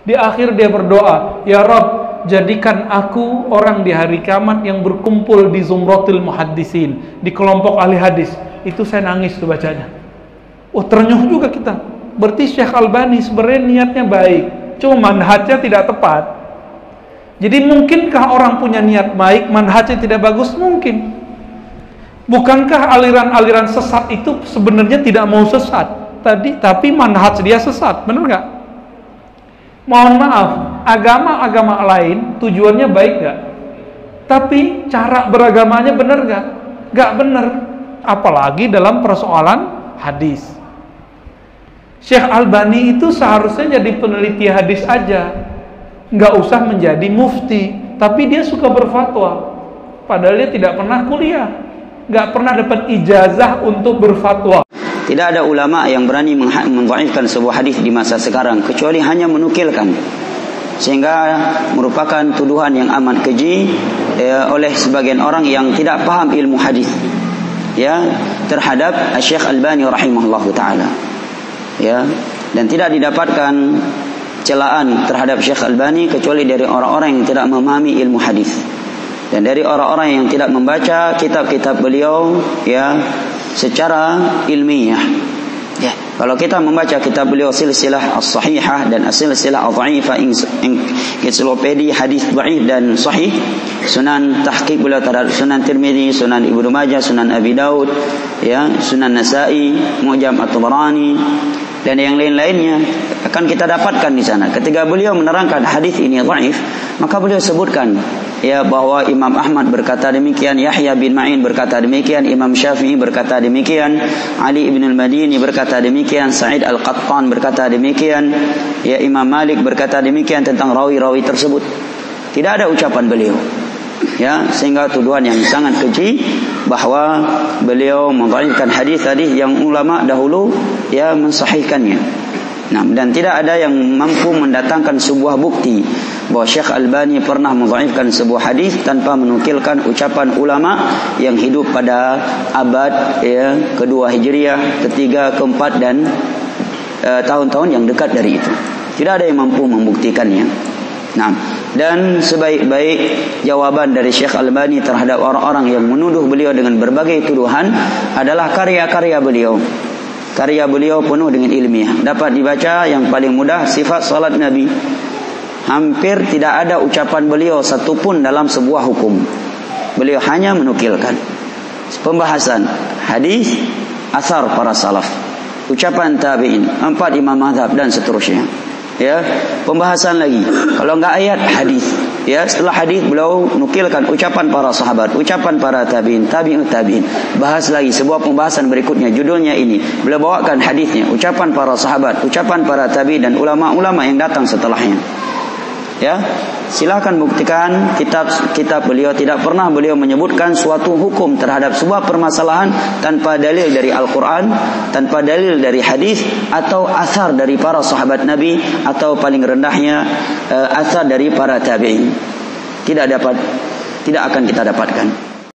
Di akhir dia berdoa, "Ya Rabb, jadikan aku orang di hari kiamat yang berkumpul di zumratil muhaddisin, di kelompok ahli hadis." Itu saya nangis tuh bacanya. Oh, ternyuh juga kita. Berarti Syekh Albani sebenarnya niatnya baik, cuma manhajnya tidak tepat. Jadi mungkinkah orang punya niat baik, manhajnya tidak bagus? Mungkin. Bukankah aliran-aliran sesat itu sebenarnya tidak mau sesat tapi manhaj dia sesat, benar nggak? Mohon maaf, agama-agama lain tujuannya baik nggak? Tapi cara beragamanya benar nggak? Nggak benar. Apalagi dalam persoalan hadis. Syekh Albani itu seharusnya jadi peneliti hadis aja, nggak usah menjadi mufti. Tapi dia suka berfatwa, padahal dia tidak pernah kuliah, nggak pernah dapat ijazah untuk berfatwa. Tidak ada ulama yang berani mendhaifkan sebuah hadis di masa sekarang kecuali hanya menukilkan, sehingga merupakan tuduhan yang amat keji oleh sebagian orang yang tidak paham ilmu hadis ya terhadap Syekh Albani rahimahullahu taala ya, dan tidak didapatkan celaan terhadap Syekh Albani kecuali dari orang-orang yang tidak memahami ilmu hadis dan dari orang-orang yang tidak membaca kitab-kitab beliau ya secara ilmiah. Ya, kalau kita membaca kitab beliau Silsilah As-Sahihah dan Silsilah Adh-Dhaifah, ensiklopedia hadis dhaif dan sahih, Sunan tahqiq beliau terhadap Sunan Tirmidzi, Sunan Ibnu Majah, Sunan Abi Daud, ya, Sunan Nasa'i, Mu'jam At-Tabarani dan yang lain-lainnya akan kita dapatkan di sana. Ketika beliau menerangkan hadis ini dhaif, maka beliau sebutkan ya bahwa Imam Ahmad berkata demikian, Yahya bin Ma'in berkata demikian, Imam Syafi'i berkata demikian, Ali ibn al-Madini berkata demikian, Sa'id al-Qattan berkata demikian, ya Imam Malik berkata demikian tentang rawi-rawi tersebut. Tidak ada ucapan beliau. Ya, sehingga tuduhan yang sangat keji bahwa beliau mendhaifkan hadis-hadis yang ulama dahulu ya mensahihkannya. Nah, dan tidak ada yang mampu mendatangkan sebuah bukti bahwa Syekh Albani pernah mendhaifkan sebuah hadis tanpa menukilkan ucapan ulama yang hidup pada abad ya kedua Hijriah, ketiga, keempat dan tahun-tahun yang dekat dari itu. Tidak ada yang mampu membuktikannya. Nah, dan sebaik-baik jawaban dari Syekh Albani terhadap orang-orang yang menuduh beliau dengan berbagai tuduhan adalah karya-karya beliau. Karya beliau penuh dengan ilmiah. Dapat dibaca yang paling mudah sifat salat Nabi. Hampir tidak ada ucapan beliau satupun dalam sebuah hukum. Beliau hanya menukilkan pembahasan hadis, asar para salaf, ucapan tabi'in, 4 imam mazhab dan seterusnya. Ya, pembahasan lagi. Kalau enggak ayat, hadis. Ya, setelah hadis beliau nukilkan ucapan para sahabat, ucapan para tabi'in, tabi'ut tabi'in. Bahas lagi sebuah pembahasan berikutnya, judulnya ini. Beliau bawakan hadisnya, ucapan para sahabat, ucapan para tabi'in dan ulama-ulama yang datang setelahnya. Ya, silakan buktikan kitab beliau. Tidak pernah beliau menyebutkan suatu hukum terhadap sebuah permasalahan tanpa dalil dari Al-Quran, tanpa dalil dari hadis atau asar dari para sahabat Nabi, atau paling rendahnya asar dari para tabi'in. Tidak akan kita dapatkan.